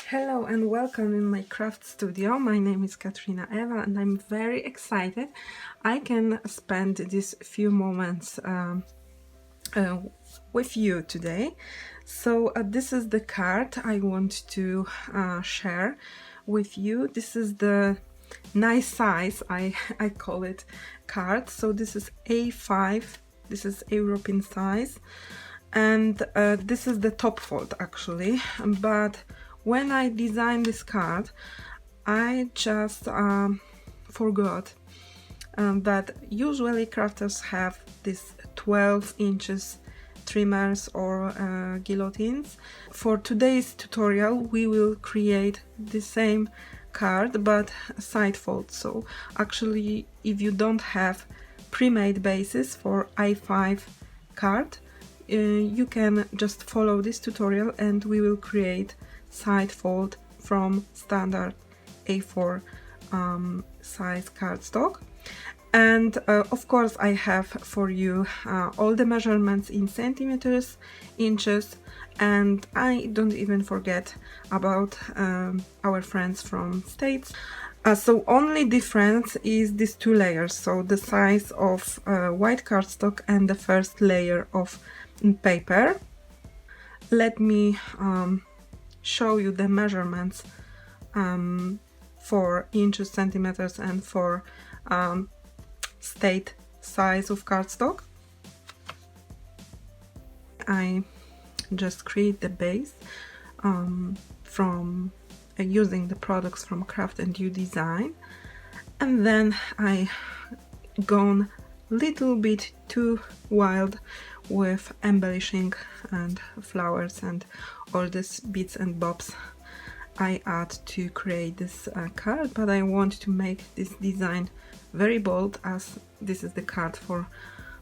Hello and welcome in my craft studio. My name is Katarzyna Ewa and I'm very excited I can spend these few moments with you today. So this is the card I want to share with you. This is the nice size, I call it card. So this is A5, this is European size, and this is the top fold actually, but when I designed this card I just forgot that usually crafters have this 12 inches trimmers or guillotines. For today's tutorial we will create the same card but side fold. So actually if you don't have pre-made bases for A5 card, you can just follow this tutorial and we will create side fold from standard A4 size cardstock. And of course I have for you all the measurements in centimeters, inches, and I don't even forget about our friends from States. So only difference is these two layers, so the size of white cardstock and the first layer of paper. Let me show you the measurements for inches, centimeters, and for state size of cardstock. I just create the base from using the products from Craft and You Design, and then I gone little bit too wild with embellishing and flowers and all these bits and bobs I add to create this card, but I want to make this design very bold as this is the card for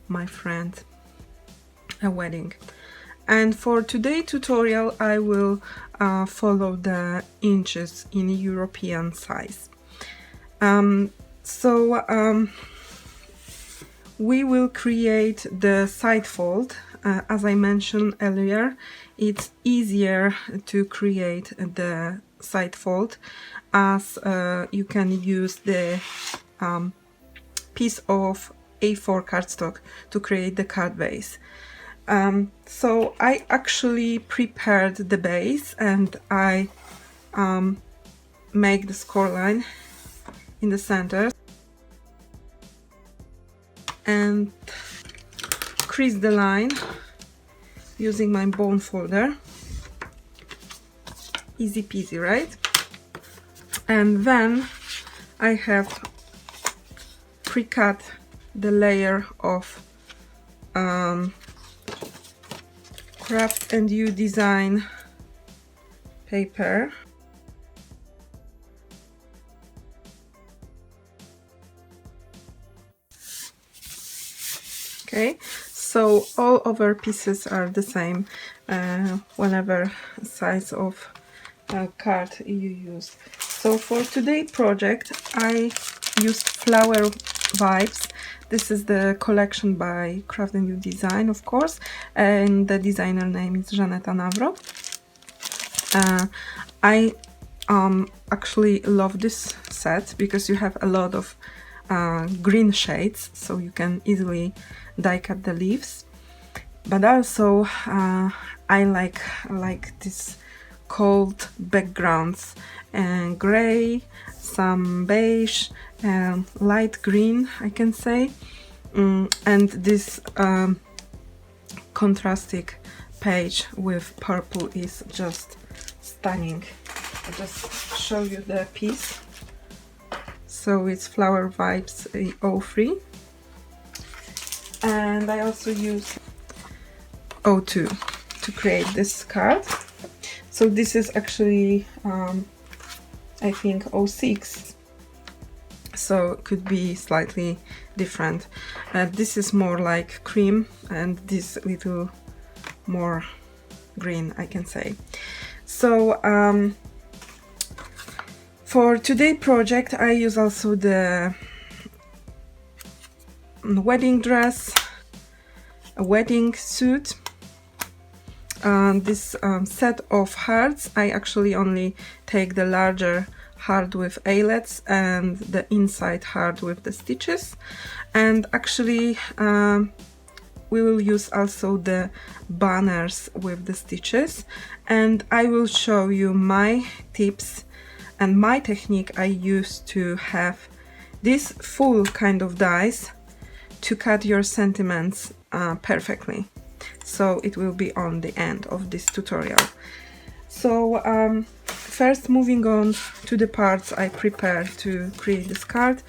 my friend a wedding. And for today's tutorial I will follow the inches in European size. We will create the side fold. As I mentioned earlier, it's easier to create the side fold as you can use the piece of A4 cardstock to create the card base. So I actually prepared the base and I make the score line in the center and crease the line using my bone folder. Easy peasy, right? And then I have pre-cut the layer of Craft and You Design paper. Okay, so all over pieces are the same, whatever size of card you use. So for today's project I used Flower Vibes. This is the collection by Craft and You Design, of course, and the designer name is Żaneta Nawrot. I actually love this set because you have a lot of green shades, so you can easily die cut the leaves, but also I like this cold backgrounds and gray, some beige, light green I can say, and this contrasting page with purple is just stunning. I'll just show you the piece. So it's Flower Vibes 03, and I also use 02 to create this card. So this is actually I think 06, so it could be slightly different. This is more like cream and this little more green I can say. So for today's project I use also the wedding dress, a wedding suit, this set of hearts, I actually only take the larger heart with eyelets and the inside heart with the stitches. And actually we will use also the banners with the stitches, and I will show you my tips and my technique I use to have this full kind of dies to cut your sentiments perfectly. So it will be on the end of this tutorial. So first, moving on to the parts I prepared to create this card.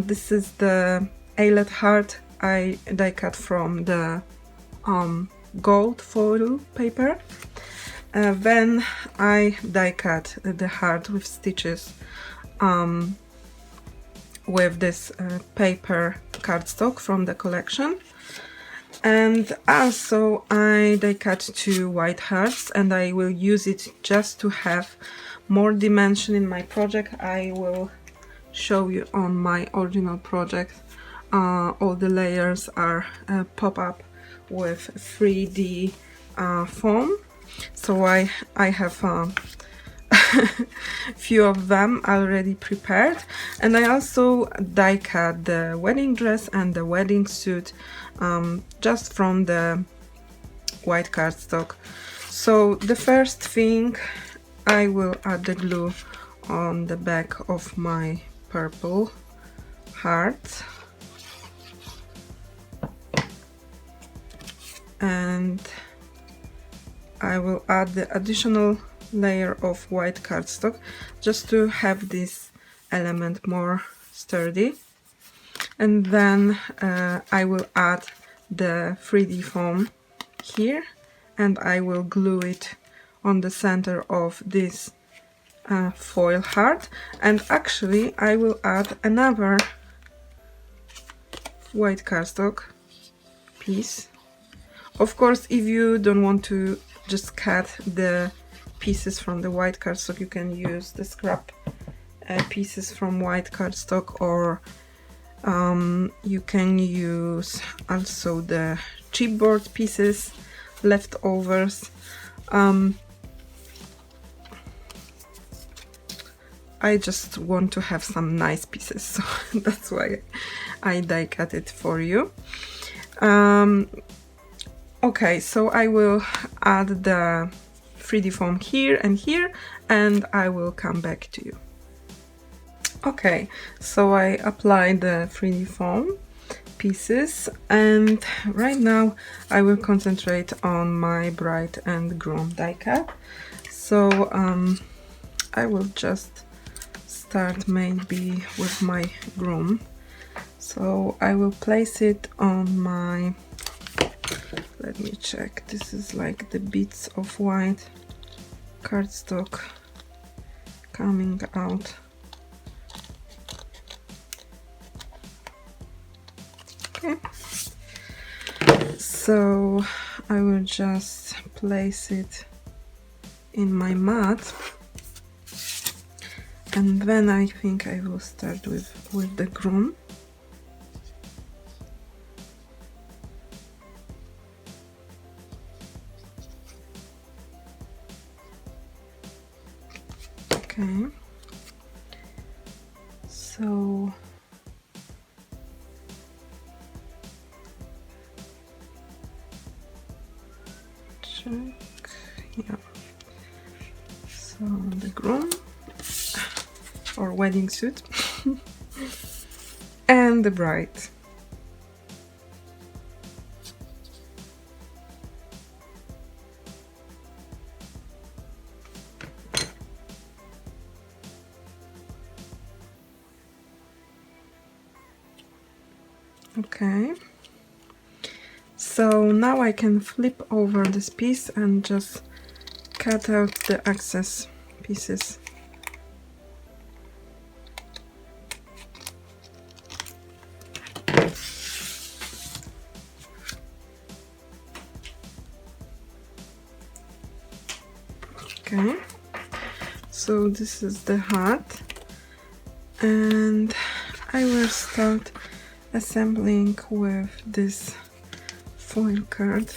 This is the eyelet heart I die cut from the gold foil paper. Then I die cut the heart with stitches with this paper cardstock from the collection. And also I die cut 2 white hearts, and I will use it just to have more dimension in my project. I will show you on my original project. All the layers are pop-up with 3D foam, so I have few of them already prepared. And I also die cut the wedding dress and the wedding suit just from the white cardstock. So the first thing, I will add the glue on the back of my purple heart, and I will add the additional layer of white cardstock just to have this element more sturdy. And then I will add the 3D foam here, and I will glue it on the center of this foil heart. And actually I will add another white cardstock piece. Of course, if you don't want to just cut the pieces from the white cardstock, you can use the scrap pieces from white cardstock, or you can use also the chipboard pieces, leftovers. I just want to have some nice pieces, so that's why I die cut it for you. Okay, so I will add the 3D foam here, and I will come back to you. Okay, so I applied the 3D foam pieces, and right now I will concentrate on my bride and groom die cut. So I will just start maybe with my groom. So I will place it on my, let me check, this is like the bits of white cardstock coming out. Okay, so I will just place it in my mat, and then I think I will start with the groom. Okay, so check, yeah, so the groom or wedding suit and the bride. Okay, so now I can flip over this piece and just cut out the excess pieces. Okay, so this is the heart, and I will start assembling with this foil card.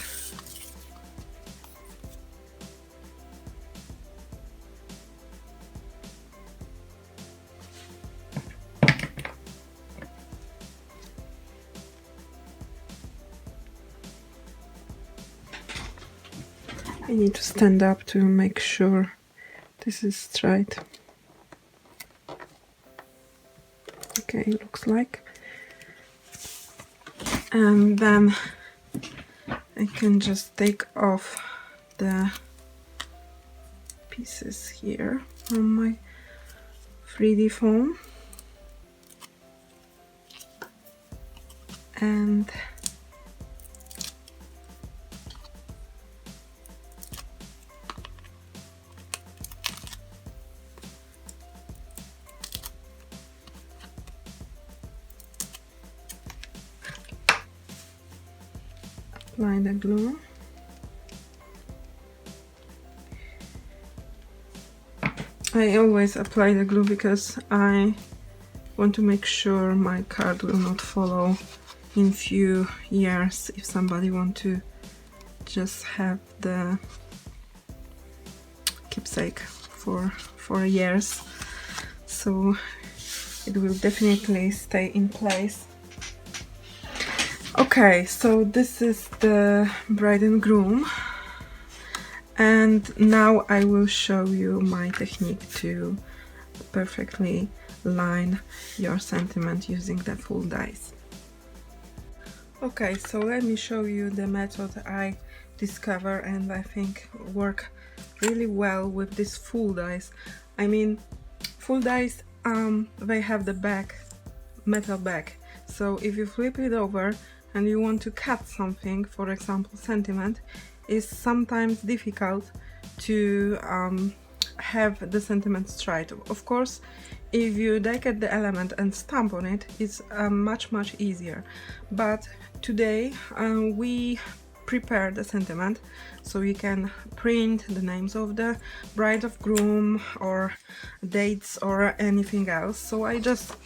I need to stand up to make sure this is straight. Okay, looks like. And then I can just take off the pieces here from my 3D foam. And apply the glue. I always apply the glue because I want to make sure my card will not follow in few years if somebody want to just have the keepsake for years, so it will definitely stay in place. Okay, so this is the bride and groom, and now I will show you my technique to perfectly line your sentiment using the full dies. Okay, so let me show you the method I discover and I think work really well with this full dies. I mean, full dies, they have the back, metal back, so if you flip it over and you want to cut something, for example sentiment, it's sometimes difficult to have the sentiment straight. Of course, if you die cut the element and stamp on it, it's much easier. But today we prepare the sentiment so you can print the names of the bride of groom or dates or anything else. So I just,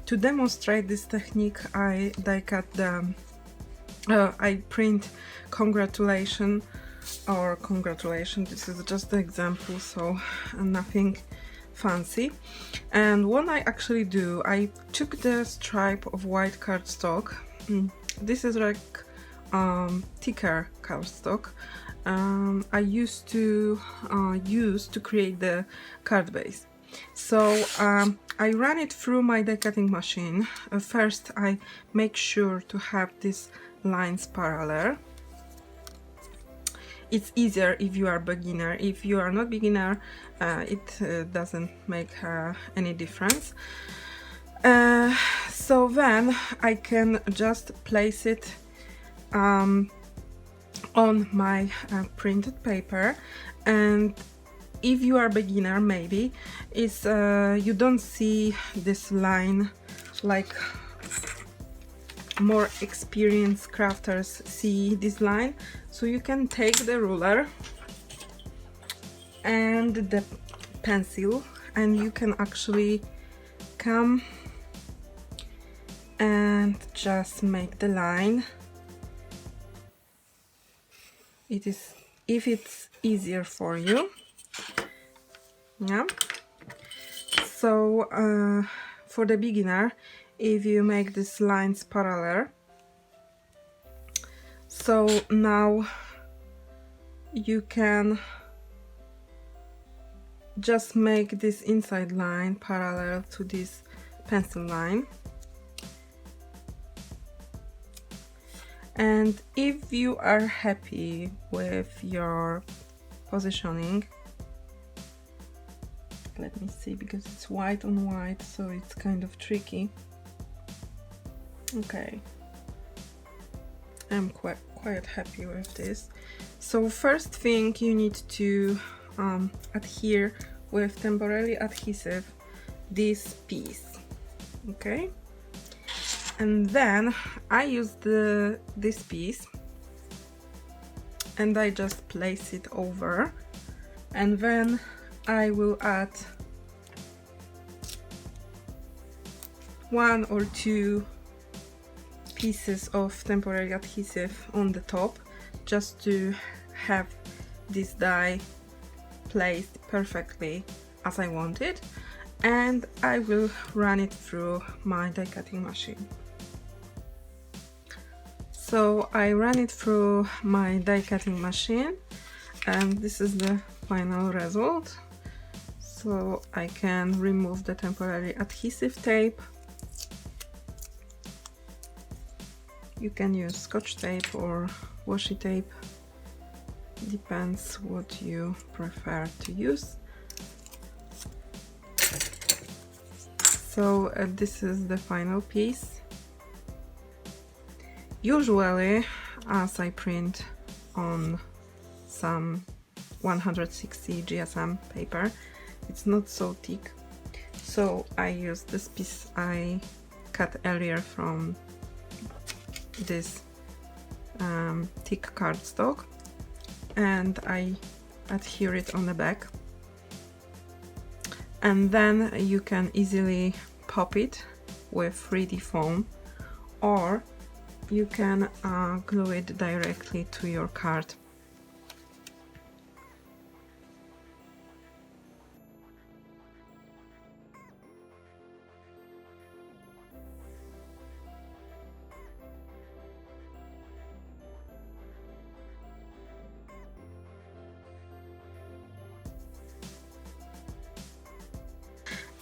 to demonstrate this technique, I die cut the I print congratulation or congratulations. This is just the example, so nothing fancy. And what I actually do, I took the stripe of white cardstock. This is like thicker cardstock. I used to use to create the card base. So I run it through my die cutting machine. First I make sure to have these lines parallel. It's easier if you are beginner. If you are not beginner, it doesn't make any difference. So then I can just place it on my printed paper, and if you are beginner, maybe it's you don't see this line like more experienced crafters see this line, so you can take the ruler and the pencil and you can actually come and just make the line. It is, if it's easier for you, yeah. So for the beginner, if you make these lines parallel, so now you can just make this inside line parallel to this pencil line. And if you are happy with your positioning, let me see, because it's white on white, so it's kind of tricky. Okay, I'm quite happy with this. So first thing, you need to adhere with temporary adhesive this piece, okay? And then I use this piece and I just place it over, and then I will add 1 or 2 pieces of temporary adhesive on the top, just to have this die placed perfectly as I want it, and I will run it through my die cutting machine. So I ran it through my die cutting machine, And this is the final result. So I can remove the temporary adhesive tape. You can use Scotch tape or washi tape, depends what you prefer to use. So this is the final piece. Usually, as I print on some 160 GSM paper, it's not so thick, so I use this piece I cut earlier from this thick cardstock, and I adhere it on the back, and then you can easily pop it with 3D foam, or you can glue it directly to your card.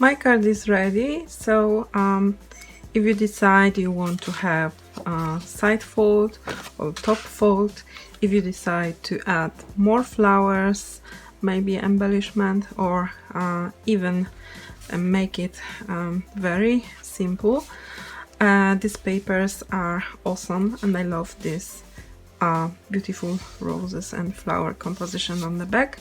My card is ready, so if you decide you want to have a side fold or top fold, if you decide to add more flowers, maybe embellishment, or even make it very simple, these papers are awesome, and I love this beautiful roses and flower composition on the back.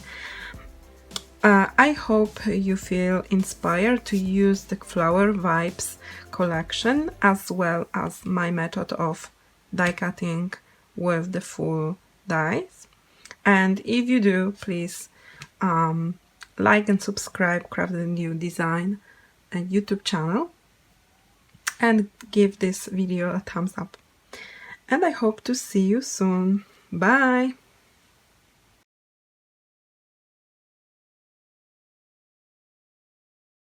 I hope you feel inspired to use the Flower Vibes collection, as well as my method of die cutting with the full dies. And if you do, please like and subscribe Craft the New Design and YouTube channel, and give this video a thumbs up. And I hope to see you soon. Bye!